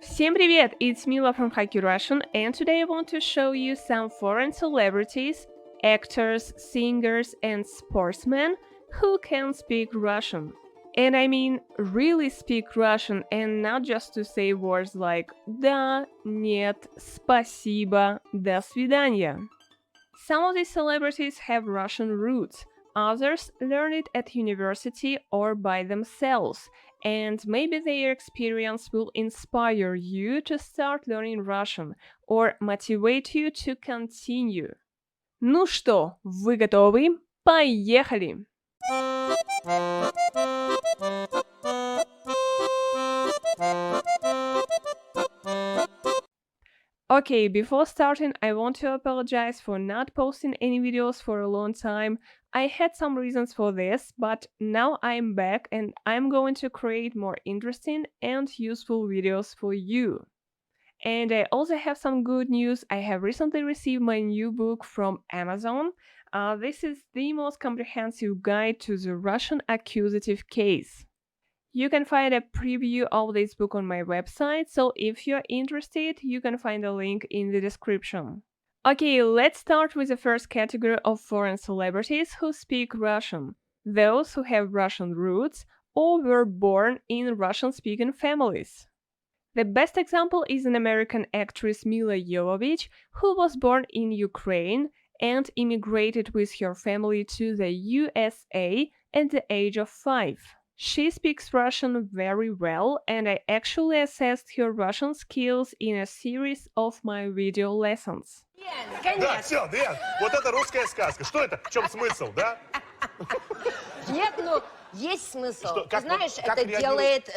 Всем привет! It's Mila from Hacky Russian, and today I want to show you some foreign celebrities, actors, singers, and sportsmen who can speak Russian. And I mean really speak Russian and not just to say words like да, нет, спасибо, до свидания. Some of these celebrities have Russian roots, others learn it at university or by themselves, and maybe their experience will inspire you to start learning Russian or motivate you to continue. Ну что, вы готовы? Поехали! Okay, before starting, I want to apologize for not posting any videos for a long time. I had some reasons for this, but now I'm back and I'm going to create more interesting and useful videos for you. And I also have some good news. I have recently received my new book from Amazon. This is the most comprehensive guide to the Russian accusative case. You can find a preview of this book on my website, so if you're interested, you can find a link in the description. Okay, let's start with the first category of foreign celebrities who speak Russian. Those who have Russian roots or were born in Russian-speaking families. The best example is an American actress Milla Jovovich, who was born in Ukraine and immigrated with her family to the USA at the age of 5. She speaks Russian very well, and I actually assessed her Russian skills in a series of my video lessons. Да, все, Дэн, вот это русская сказка. Что это? В чем смысл, да? Нет, ну, есть смысл. Что, Ты как знаешь, как это реагирует- делает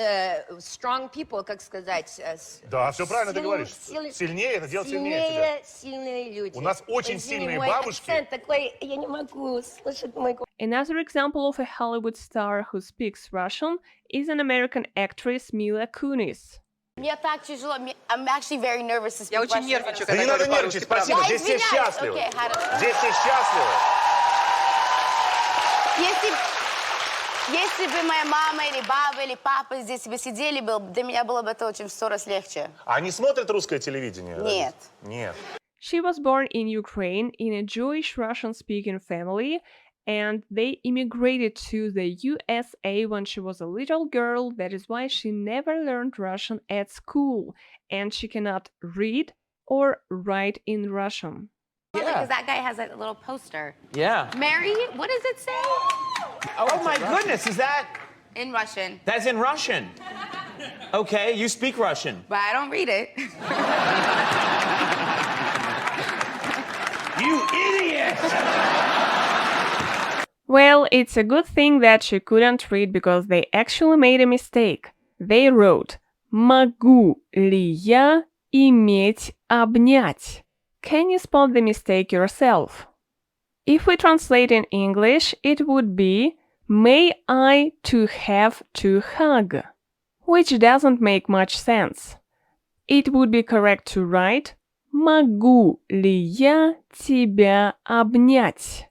strong people, как сказать... Да, все правильно ты сил- говоришь. сил- Сильнее, это делает сильнее тебя. сильные люди. У нас очень Извини, сильные мой бабушки. акцент такой, я не могу слышать мой голос. Another example of a Hollywood star who speaks Russian is an American actress Mila Kunis. Мне так тяжело. I'm actually very nervous to speak Я очень Russian. нервничаю, Да когда не надо говорю нервничать, по-русски, спасибо. Я Здесь все извиняюсь. счастливы. Окей, хорошо. Здесь все счастливы. Если бы моя мама или баба или папа здесь бы сидели, для меня было бы это очень в 100 раз легче. А они смотрят русское телевидение? Нет. Нет. She was born in Ukraine in a Jewish Russian-speaking family, and they immigrated to the USA when she was a little girl. That is why she never learned Russian at school, and she cannot read or write in Russian. Because that guy has a little poster. Yeah. Mary, what does it say? Oh my goodness, is that? In Russian. That's in Russian. Okay, you speak Russian. But I don't read it. You idiot! Well, it's a good thing that she couldn't read because they actually made a mistake. They wrote «Могу ли я иметь обнять?» Can you spot the mistake yourself? If we translate in English, it would be «May I to have to hug?» which doesn't make much sense. It would be correct to write «Могу ли я тебя обнять?»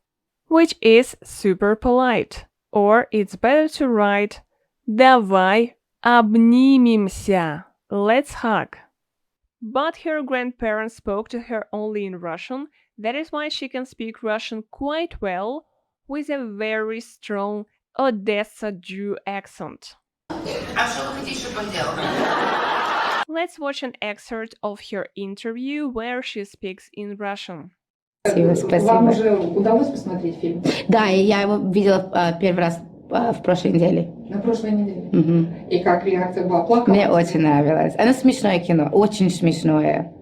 which is super polite. Or it's better to write «Давай обнимемся». Let's hug. But her grandparents spoke to her only in Russian, that is why she can speak Russian quite well, with a very strong Odessa Jew accent. Let's watch an excerpt of her interview where she speaks in Russian. Спасибо. Вам уже удалось посмотреть фильм? Да, и я его видела первый раз в прошлой неделе. На прошлой неделе. Мгм. И как реакция была? Плакала? Мне очень нравилось. Оно смешное кино, очень смешное.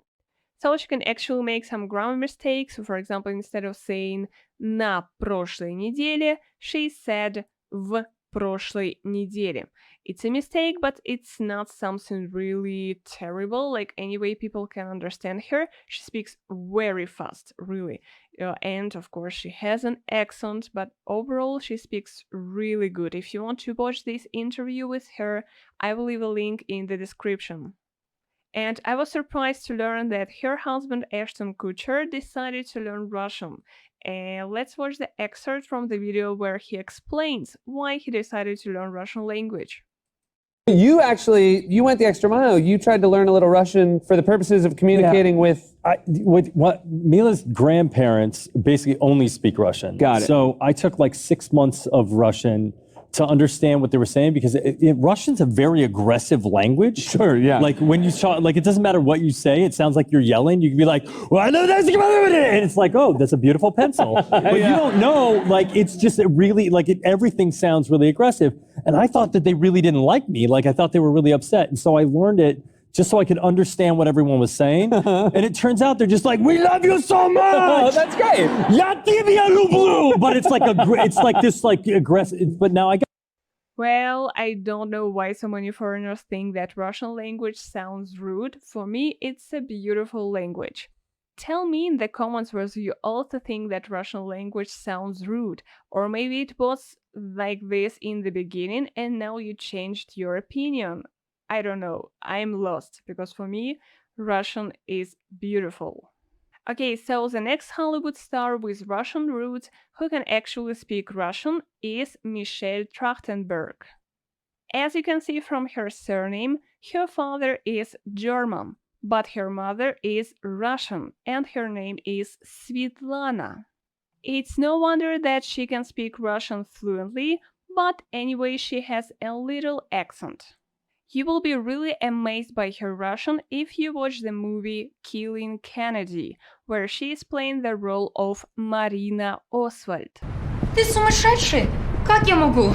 So she can actually make some grammar mistakes. So for example, instead of saying «на прошлой неделе», she said «в прошлой неделе». It's a mistake, but it's not something really terrible. Like, anyway, people can understand her. She speaks very fast, really. And of course, she has an accent, but overall, she speaks really good. If you want to watch this interview with her, I will leave a link in the description. And I was surprised to learn that her husband Ashton Kutcher decided to learn Russian. Let's watch the excerpt from the video where he explains why he decided to learn Russian language. You went the extra mile. You tried to learn a little Russian for the purposes of communicating with what Mila's grandparents basically only speak Russian. Got it. So I took like 6 months of Russian to understand what they were saying, because Russian's a very aggressive language. Sure, yeah. Like when you talk, like it doesn't matter what you say, it sounds like you're yelling. You can be like, well, I know that's, and it's like, oh, that's a beautiful pencil. But you don't know, like it's just really, like everything sounds really aggressive. And I thought that they really didn't like me. Like I thought they were really upset. And so I learned it just so I could understand what everyone was saying. And it turns out they're just like, we love you so much. Oh, that's great. Я тебя люблю. But it's like it's like this like aggressive. But now I got. Well, I don't know why so many foreigners think that Russian language sounds rude. For me, it's a beautiful language. Tell me in the comments whether you also think that Russian language sounds rude, or maybe it was like this in the beginning and now you changed your opinion. I don't know, I'm lost, because for me, Russian is beautiful. Okay, so the next Hollywood star with Russian roots who can actually speak Russian is Michelle Trachtenberg. As you can see from her surname, her father is German, but her mother is Russian and her name is Svetlana. It's no wonder that she can speak Russian fluently, but anyway, she has a little accent. You will be really amazed by her Russian if you watch the movie Killing Kennedy, where she is playing the role of Marina Oswald. Ты сумасшедший? Как я могу?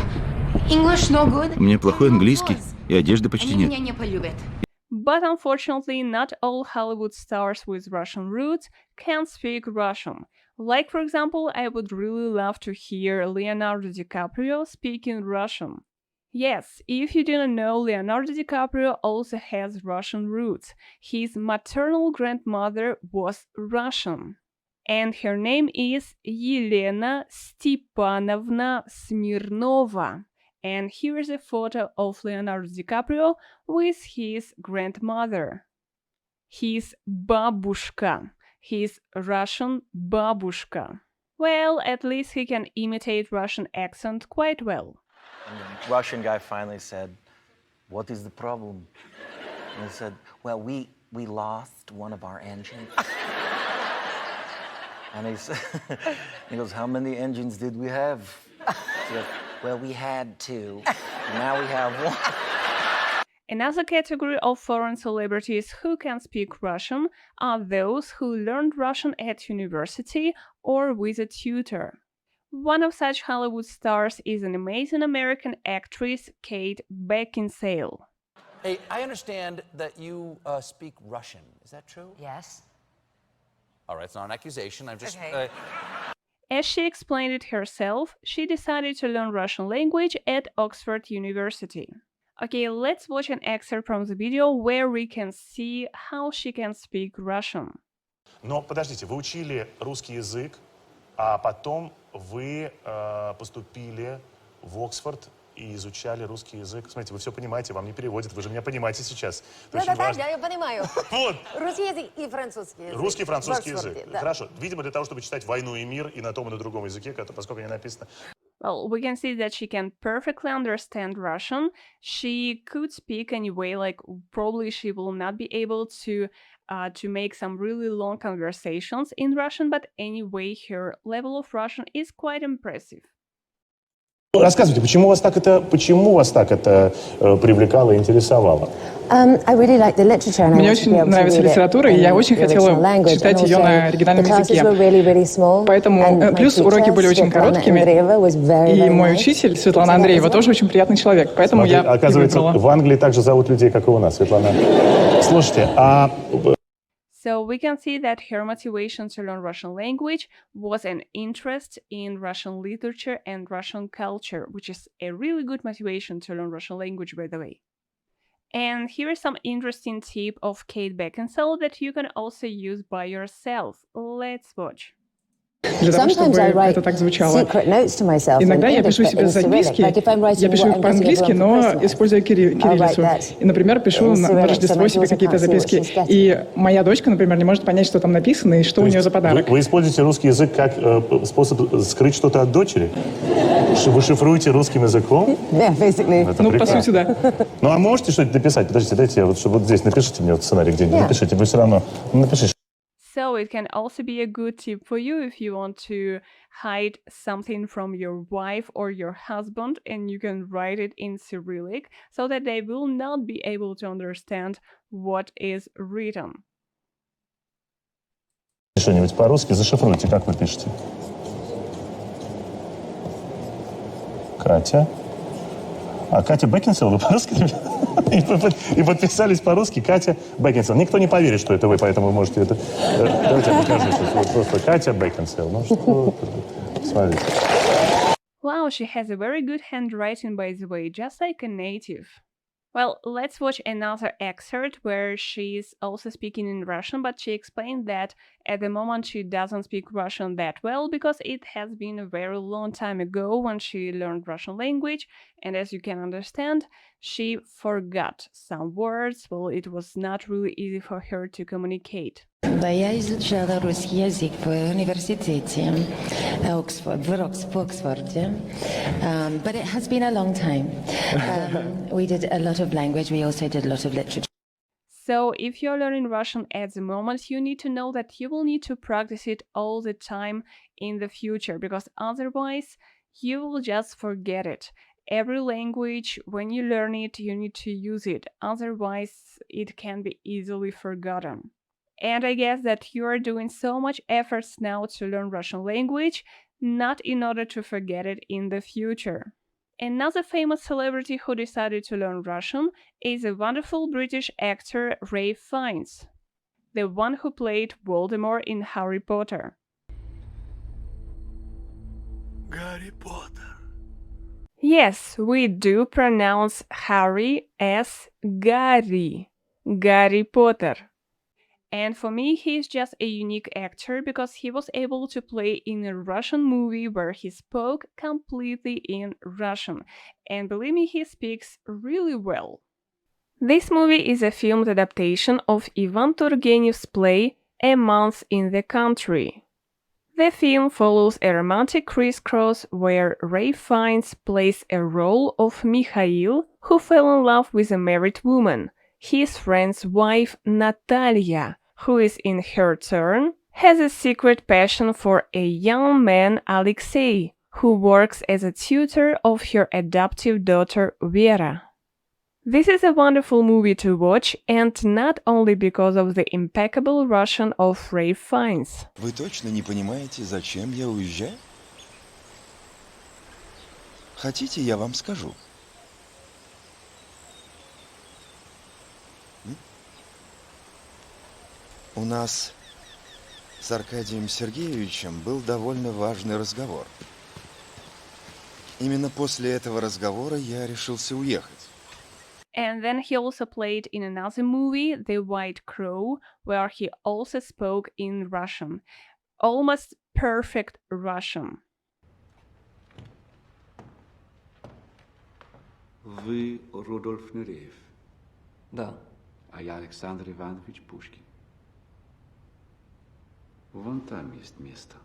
English no good? У меня плохой английский, и одежды почти Они нет. меня не полюбят. But unfortunately, not all Hollywood stars with Russian roots can speak Russian. Like, for example, I would really love to hear Leonardo DiCaprio speaking Russian. Yes, if you didn't know, Leonardo DiCaprio also has Russian roots. His maternal grandmother was Russian. And her name is Елена Stepanovna Smirnova. And here is a photo of Leonardo DiCaprio with his grandmother. His babushka. His Russian babushka. Well, at least he can imitate Russian accent quite well. And the Russian guy finally said, "What is the problem?" And I said, "Well, we lost one of our engines." And he said, he goes, "How many engines did we have?" He goes, "Well, we had two. Now we have one." Another category of foreign celebrities who can speak Russian are those who learned Russian at university or with a tutor. One of such Hollywood stars is an amazing American actress, Kate Beckinsale. Hey, I understand that you speak Russian. Is that true? Yes. All right, it's not an accusation. I'm just... Okay. As she explained it herself, she decided to learn Russian language at Oxford University. Okay, let's watch an excerpt from the video where we can see how she can speak Russian. Но подождите, вы учили русский язык, а потом вы поступили в Оксфорд и изучали русский язык. Смотрите, вы все понимаете, вам не переводят, вы же меня понимаете сейчас. Да, я понимаю. Вот. Русский язык и французский язык. Русский и французский язык. Да. Хорошо. Видимо, для того, чтобы читать «Войну и мир» и на том, и на другом языке, поскольку не написано. Well, we can see that she can perfectly understand Russian. She could speak anyway, like probably she will not be able to make some really long conversations in Russian, but anyway, her level of Russian is quite impressive. Рассказывайте, почему вас так это привлекало и интересовало? Мне очень нравится литература, и я очень хотела читать ее на оригинальном языке. Поэтому плюс уроки были очень короткими, и мой учитель, Светлана Андреева, тоже очень приятный человек, поэтому я оказывается, в Англии также зовут людей, как и у нас, Светлана. Слушайте, So we can see that her motivation to learn Russian language was an interest in Russian literature and Russian culture, which is a really good motivation to learn Russian language, by the way. And here is some interesting tip of Kate Beckinsale that you can also use by yourself. Let's watch. для того, чтобы это так звучало. Иногда я пишу себе записки, я пишу их по-английски, но используя кириллицу. И, например, пишу на Рождество себе какие-то записки. И моя дочка, например, не может понять, что там написано и что у нее за подарок. Вы используете русский язык как способ скрыть что-то от дочери? Вы шифруете русским языком? Ну, по сути, да. Ну, а можете что-нибудь написать? Подождите, дайте я вот, чтобы вот здесь напишите мне вот сценарий где-нибудь. Напишите, вы все равно напишите. So it can also be a good tip for you if you want to hide something from your wife or your husband, and you can write it in Cyrillic so that they will not be able to understand what is written. Что-нибудь по-русски зашифруйте, как вы пишете? Катя. А Катя Beckinsale, вы по-русски? И подписались по-русски Катя Beckinsale. Никто не поверит, что это вы, поэтому вы можете это... Давайте я покажу, что вот просто Катя Beckinsale. Ну что, смотрите. Wow, she has a very good handwriting, by the way, just like a native. Well, let's watch another excerpt where she's also speaking in Russian, but she explained that at the moment she doesn't speak Russian that well because it has been a very long time ago when she learned Russian language, and as you can understand, she forgot some words. Well, it was not really easy for her to communicate. Да, я изучала русский язык в университете в Оксфорде, but it has been a long time. We did a lot of language, we also did a lot of literature. So if you're learning Russian at the moment, you need to know that you will need to practice it all the time in the future, because otherwise you will just forget it. Every language, when you learn it, you need to use it, otherwise it can be easily forgotten. And I guess that you are doing so much efforts now to learn Russian language, not in order to forget it in the future. Another famous celebrity who decided to learn Russian is a wonderful British actor Ralph Fiennes, the one who played Voldemort in Harry Potter. Harry Potter. Yes, we do pronounce Harry as Gary. Harry Potter. And for me, he's just a unique actor because he was able to play in a Russian movie where he spoke completely in Russian. And believe me, he speaks really well. This movie is a filmed adaptation of Ivan Turgenev's play A Month in the Country. The film follows a romantic crisscross where Ralph Fiennes plays a role of Mikhail, who fell in love with a married woman, his friend's wife Natalia, who is in her turn has a secret passion for a young man, Alexei, who works as a tutor of her adoptive daughter Riera. This is a wonderful movie to watch, and not only because of the impeccable Russian of Ralph Fiennes. Вы точно не понимаете, зачем я уезжаю? Хотите, я вам скажу? У нас с Аркадием Сергеевичем был довольно важный разговор. Именно после этого разговора я решился уехать. And then he also played in another movie, The White Crow, where he also spoke in Russian. Almost perfect Russian. Вы Рудольф Нуреев? Да. А я Александр Иванович Пушкин. Вон там есть место.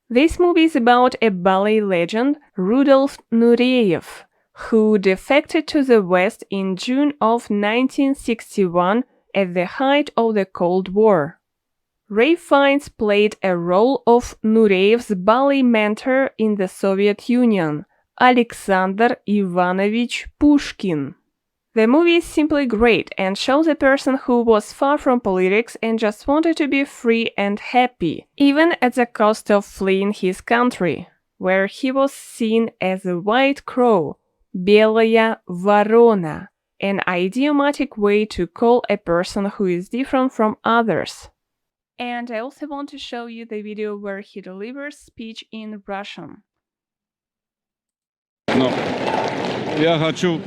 This movie is about a ballet legend, Rudolf Nureyev, who defected to the West in June of 1961 at the height of the Cold War. Ralph Fiennes played a role of Nureyev's ballet mentor in the Soviet Union, Alexander Ivanovich Pushkin. The movie is simply great and shows a person who was far from politics and just wanted to be free and happy, even at the cost of fleeing his country, where he was seen as a white crow, белая ворона, an idiomatic way to call a person who is different from others. And I also want to show you the video where he delivers speech in Russian. Но я хочу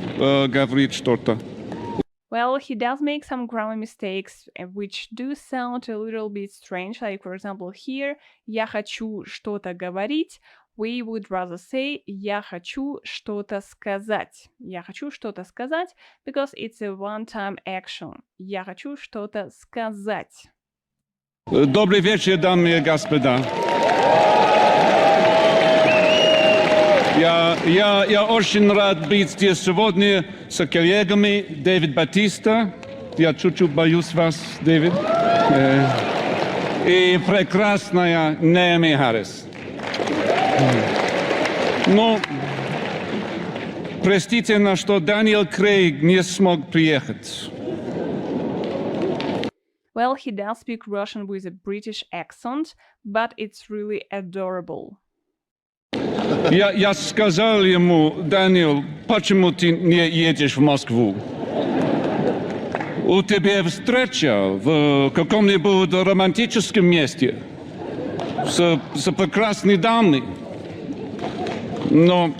говорить что-то. Well, he does make some grammar mistakes, which do sound a little bit strange. Like, for example, here, я хочу что-то говорить. We would rather say я хочу что-то сказать. Я хочу что-то сказать, because it's a one-time action. Я хочу что-то сказать. Добрый вечер, дамы и господа. Я очень рад быть здесь сегодня с коллегами Дэвид Батиста. Я чуть-чуть боюсь вас, Дэвид. И прекрасная Наоми Харрис. Но простите, на что Даниэл Крейг не смог приехать. Well, he does speak Russian with a British accent, but it's really adorable. Я сказал ему, Даниэл, почему ты не едешь в Москву? У тебя встреча в каком-нибудь романтическом месте с прекрасной дамой. Но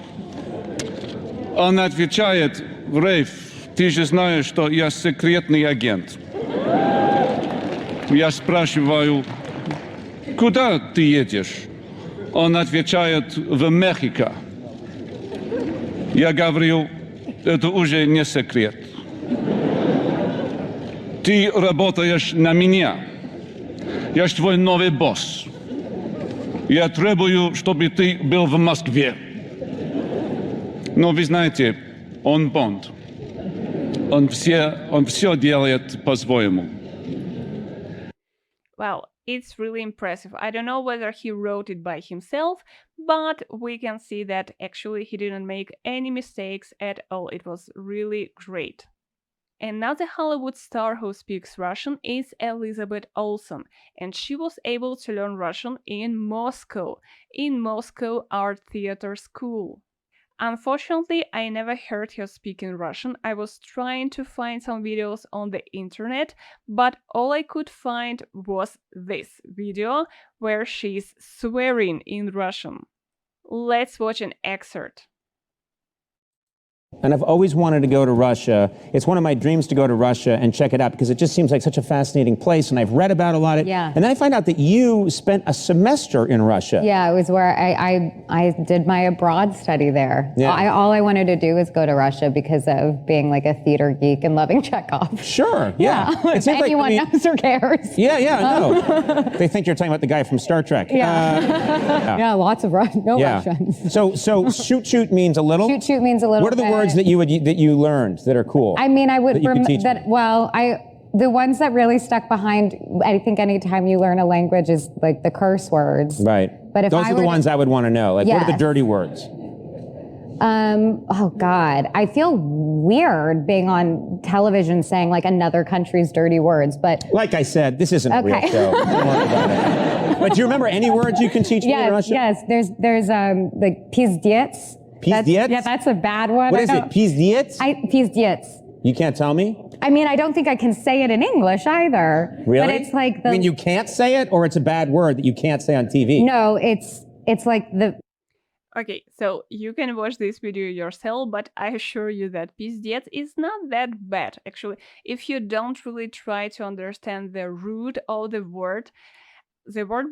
он отвечает, Рейф, ты же знаешь, что я секретный агент. Я спрашиваю, куда ты едешь? Он отвечает, в Мехико. Я говорю, это уже не секрет. Ты работаешь на меня. Я ж твой новый босс. Я требую, чтобы ты был в Москве. Но вы знаете, он Бонд. Он все делает по-своему. Wow, it's really impressive. I don't know whether he wrote it by himself, but we can see that actually he didn't make any mistakes at all. It was really great. Another Hollywood star who speaks Russian is Elizabeth Olsen, and she was able to learn Russian in Moscow Art Theater School. Unfortunately, I never heard her speaking Russian. I was trying to find some videos on the internet, but all I could find was this video where she's swearing in Russian. Let's watch an excerpt. And I've always wanted to go to Russia. It's one of my dreams to go to Russia and check it out because it just seems like such a fascinating place, and I've read about a lot of it. Yeah. And then I find out that you spent a semester in Russia. Yeah, it was where I did my abroad study there. Yeah. All I wanted to do was go to Russia because of being like a theater geek and loving Chekhov. Sure, yeah. If anyone knows or cares. Yeah, no. They think you're talking about the guy from Star Trek. Yeah, lots of Russians. So shoot means a little? Shoot means a little. What are the words that you learned that are cool? I mean, I would that the ones that really stuck behind, I think anytime you learn a language is like the curse words. Right. But if those are the ones I would want to know. Like, what are the dirty words? Oh God, I feel weird being on television saying like another country's dirty words, but like I said, this isn't a real show. Don't worry about it. But do you remember any words you can teach me in Russian? Yes, there's like pizdец. Pizdец? That's a bad one. What is it? Pizdец? Pizdец. You can't tell me? I mean, I don't think I can say it in English either. Really? But it's like I mean, you can't say it, or it's a bad word that you can't say on TV? No, it's like the... Okay, so you can watch this video yourself, but I assure you that pizdец is not that bad. Actually, if you don't really try to understand the root of the word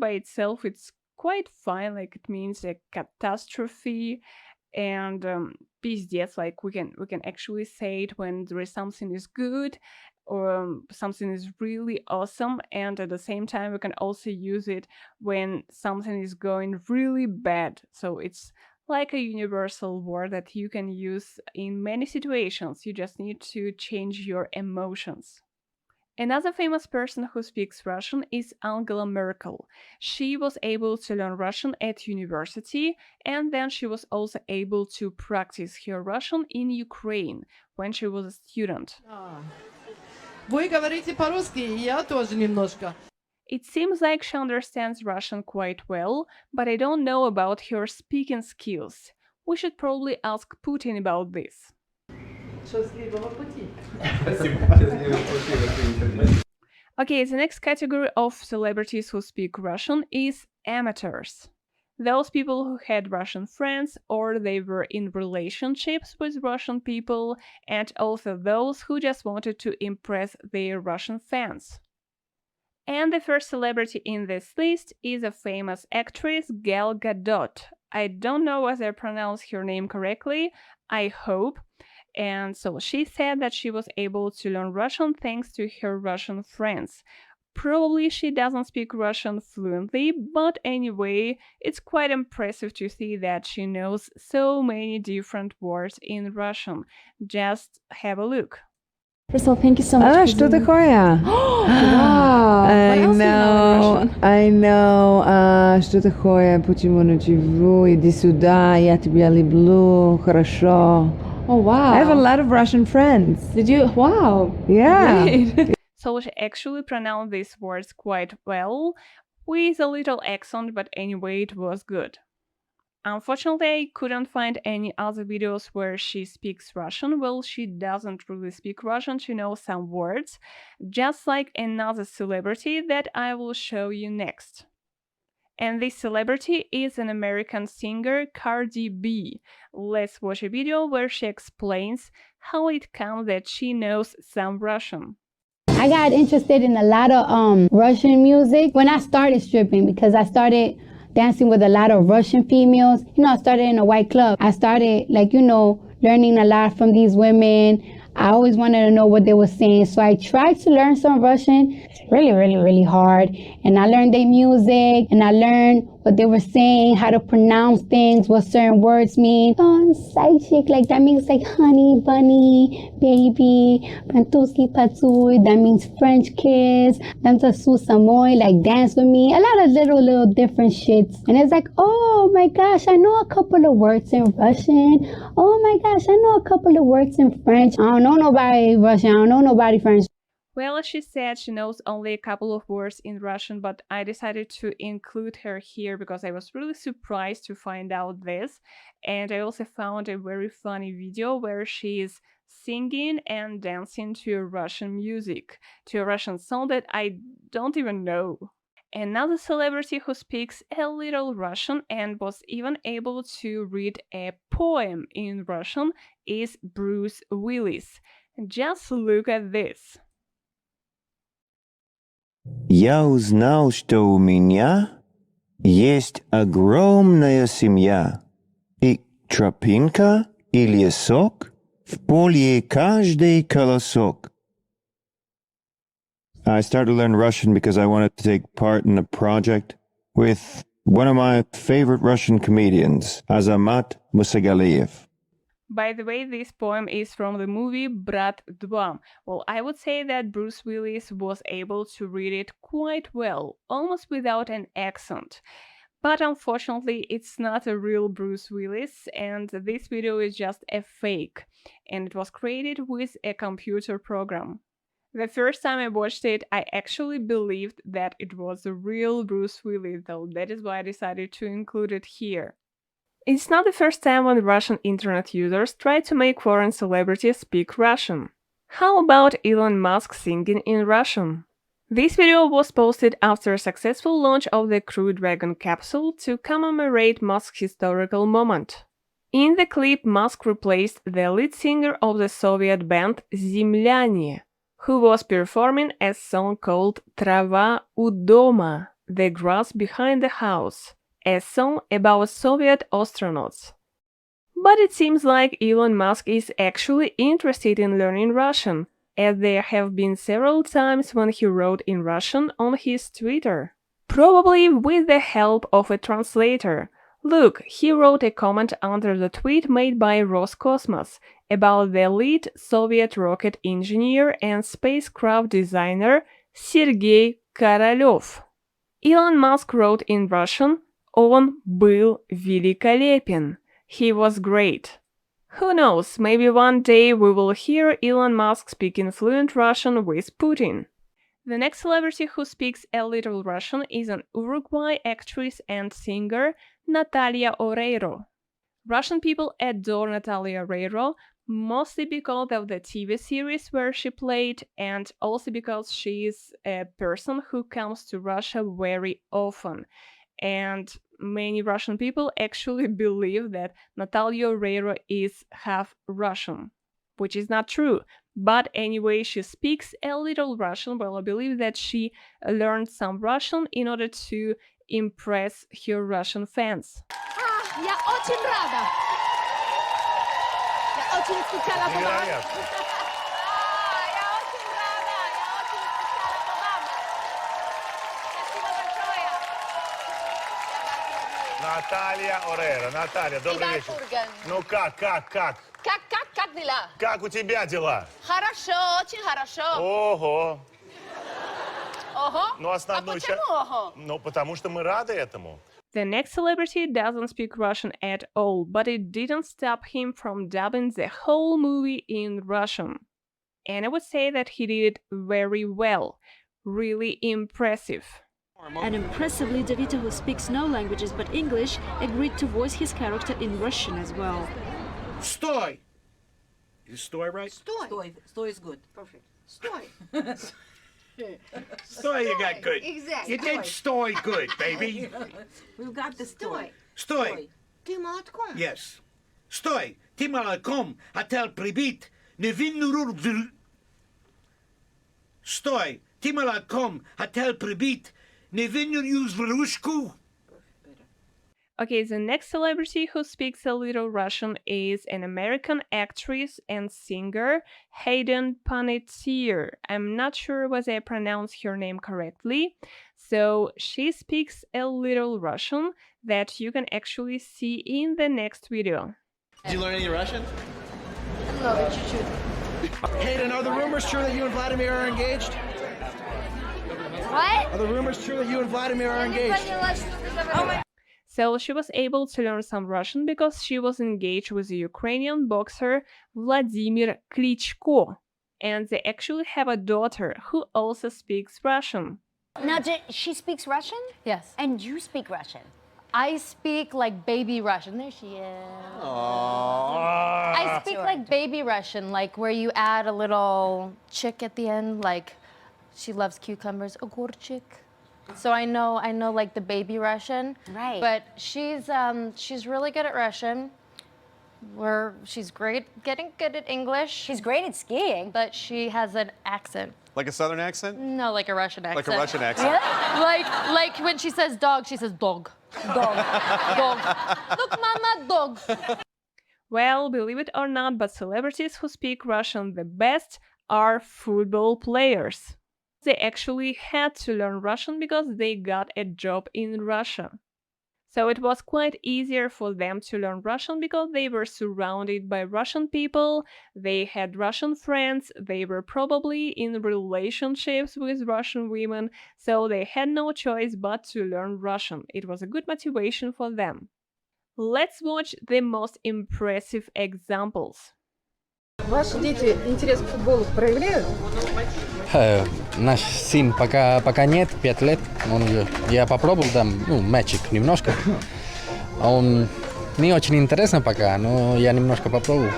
by itself, it's quite fine. Like, it means a catastrophe. And pizdец, like we can actually say it when there is something is good or something is really awesome, and at the same time we can also use it when something is going really bad. So it's like a universal word that you can use in many situations. You just need to change your emotions. Another famous person who speaks Russian is Angela Merkel. She was able to learn Russian at university, and then she was also able to practice her Russian in Ukraine when she was a student. Вы говорите по-русски, я тоже немножко. It seems like she understands Russian quite well, but I don't know about her speaking skills. We should probably ask Putin about this. Okay, the next category of celebrities who speak Russian is amateurs. those people who had Russian friends or they were in relationships with Russian people, and also those who just wanted to impress their Russian fans. And the first celebrity in this list is a famous actress, Gal Gadot. I don't know whether I pronounced her name correctly, I hope. And so she said that she was able to learn Russian thanks to her Russian friends. Probably she doesn't speak Russian fluently, but anyway, it's quite impressive to see that she knows so many different words in Russian. Just have a look. First of all, thank you so much. Что такое? Wow. I know. Что такое? Почему ничего? Иди сюда, я тебя люблю. Хорошо. Oh, wow. I have a lot of Russian friends. Did you? Wow. Yeah. Great. So she actually pronounced these words quite well, with a little accent, but anyway, it was good. Unfortunately, I couldn't find any other videos where she speaks Russian. Well, she doesn't really speak Russian, she knows some words, just like another celebrity that I will show you next. And this celebrity is an American singer, Cardi B. Let's watch a video where she explains how it comes that she knows some Russian. I got interested in a lot of Russian music when I started stripping because I started dancing with a lot of Russian females. You know, I started in a white club. I started, learning a lot from these women. I always wanted to know what they were saying, so I tried to learn some Russian. It's really, really, really hard. And I learned their music, and I learned what they were saying, how to pronounce things, what certain words mean. Side chick, that means honey, bunny, baby, Pantuski Patsui, that means French kiss, Danza Susamoy, dance with me, a lot of little different shits. And it's oh my gosh, I know a couple of words in Russian. Oh my gosh, I know a couple of words in French. I don't know nobody Russian, I don't know nobody French. Well, she said she knows only a couple of words in Russian, but I decided to include her here because I was really surprised to find out this. And I also found a very funny video where she is singing and dancing to Russian music, to a Russian song that I don't even know. Another celebrity who speaks a little Russian and was even able to read a poem in Russian is Bruce Willis. Just look at this. Я узнал, что у меня есть огромная семья, и тропинка и лесок, в поле каждый колосок. I started to learn Russian because I wanted to take part in a project with one of my favorite Russian comedians, Azamat Musagaliev. By the way, this poem is from the movie Brat 2. Well, I would say that Bruce Willis was able to read it quite well, almost without an accent. But unfortunately, it's not a real Bruce Willis, and this video is just a fake, and it was created with a computer program. The first time I watched it, I actually believed that it was a real Bruce Willis, though that is why I decided to include it here. It's not the first time when Russian internet users try to make foreign celebrities speak Russian. How about Elon Musk singing in Russian? This video was posted after a successful launch of the Crew Dragon capsule to commemorate Musk's historical moment. In the clip, Musk replaced the lead singer of the Soviet band Zemlyanie, who was performing a song called Trava u doma, the grass behind the house, a song about Soviet astronauts. But it seems like Elon Musk is actually interested in learning Russian, as there have been several times when he wrote in Russian on his Twitter. Probably with the help of a translator. Look, he wrote a comment under the tweet made by Roscosmos about the lead Soviet rocket engineer and spacecraft designer Sergei Korolev. Elon Musk wrote in Russian, "Он был великолепен." He was great. Who knows, maybe one day we will hear Elon Musk speaking fluent Russian with Putin. The next celebrity who speaks a little Russian is an Uruguay actress and singer, Natalia Oreiro. Russian people adore Natalia Oreiro, mostly because of the TV series where she played, and also because she is a person who comes to Russia very often. And many Russian people actually believe that Natalia Oreiro is half Russian, which is not true. But anyway, she speaks a little Russian. Well, I believe that she learned some Russian in order to impress her Russian fans. Я очень рада. Я очень скучала по вам. Я очень рада. Я очень скучала по вам. Спасибо большое. Наталья Орейро. Наталья, добрый вечер. Ну как? Как дела? Как у тебя дела? Хорошо, очень хорошо. Ого. Ого? Ну, основную почему ого? Ну, потому что мы рады этому. The next celebrity doesn't speak Russian at all, but it didn't stop him from dubbing the whole movie in Russian. And I would say that he did it very well. Really impressive. And impressively, DeVito, who speaks no languages but English, agreed to voice his character in Russian as well. Sтой! Is stoy right? Stoy is good. Perfect. Стой. Stoy, you got good. Exactly. You did stoy good, baby. We've got the story. Sтой. Ты молотком. Yes. Sтой. Ты молоком, отель прибит, невинную руб... Sтой. Ты молоком, отель прибит, невинную зверушку. Okay, the next celebrity who speaks a little Russian is an American actress and singer, Hayden Panettiere. I'm not sure whether I pronounced her name correctly. So she speaks a little Russian that you can actually see in the next video. Did you learn any Russian? Немного, чуть-чуть. Hayden, are the rumors true that you and Vladimir are engaged? What? Are the rumors true that you and Vladimir are engaged? So she was able to learn some Russian because she was engaged with the Ukrainian boxer Vladimir Klitschko. And they actually have a daughter who also speaks Russian. Now, she speaks Russian? Yes. And you speak Russian? I speak like baby Russian. There she is. Aww. I speak like baby Russian, like where you add a little chick at the end, like she loves cucumbers, ogorchik. So I know like the baby Russian. Right. But she's really good at Russian. She's great, getting good at English. She's great at skiing. But she has an accent. Like a southern accent? No, like a Russian accent. Like a Russian accent. Really? Like when she says dog, she says dog. Dog. Dog. Look, mama, dog. Well, believe it or not, but celebrities who speak Russian the best are football players. They actually had to learn Russian because they got a job in Russia. So it was quite easier for them to learn Russian because they were surrounded by Russian people, they had Russian friends, they were probably in relationships with Russian women, so they had no choice but to learn Russian. It was a good motivation for them. Let's watch the most impressive examples. Ваши дети интерес к футболу проявляют? Наш сын пока нет, 5 лет. Он уже, я попробовал там, мячик немножко. Он не очень интересно пока, но я немножко попробовал.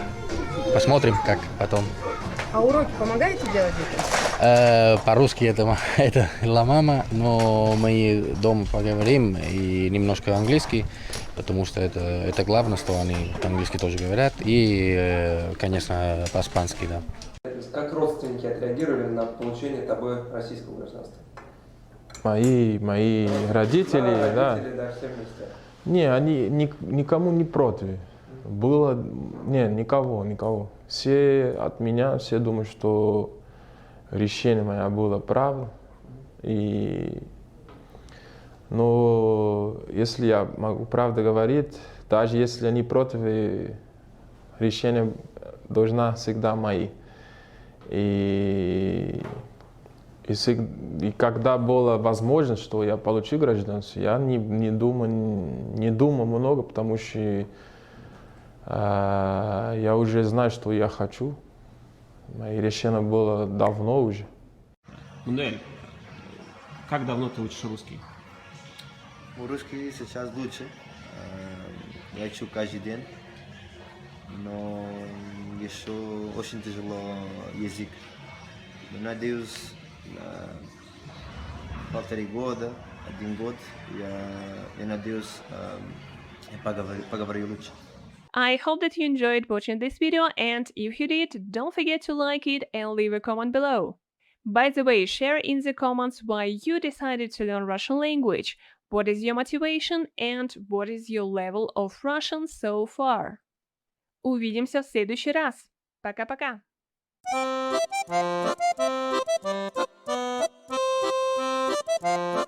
Посмотрим, как потом. А уроки помогаете делать детям? По-русски это la мама, но мы дома поговорим и немножко английский, потому что это главное, что они по-английски тоже говорят, и, конечно, по-испански, да. Как родственники отреагировали на получение тобой российского гражданства? Мои родители, да. Родители, да, все вместе. Не, они никому не против. Было, никого. Все от меня, все думают, что решение мое было правильно. Но если я могу правду говорить, даже если они против, решение должна всегда мои. И когда была возможность, что я получу гражданство, я не думал много, потому что я уже знаю, что я хочу. Мое решение было давно уже. Мануэль, как давно ты учишь русский? Русский сейчас лучше. Я учу каждый день. Но еще очень тяжело язык. Но надеюсь, на 1,5 года 1 год. Я надеюсь, поговорю лучше. I hope that you enjoyed watching this video, and if you did, don't forget to like it and leave a comment below. By the way, share in the comments why you decided to learn Russian language, what is your motivation and what is your level of Russian so far. Увидимся в следующий раз. Пока-пока. Thank you.